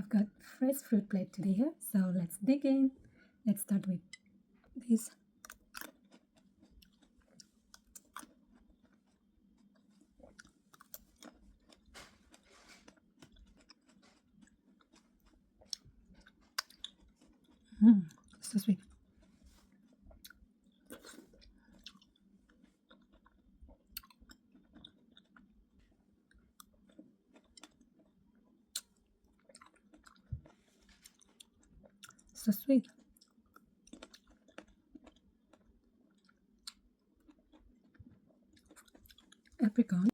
I've got fresh fruit plate today here, so let's dig in. Let's start with this. So sweet. So sweet. Apricot.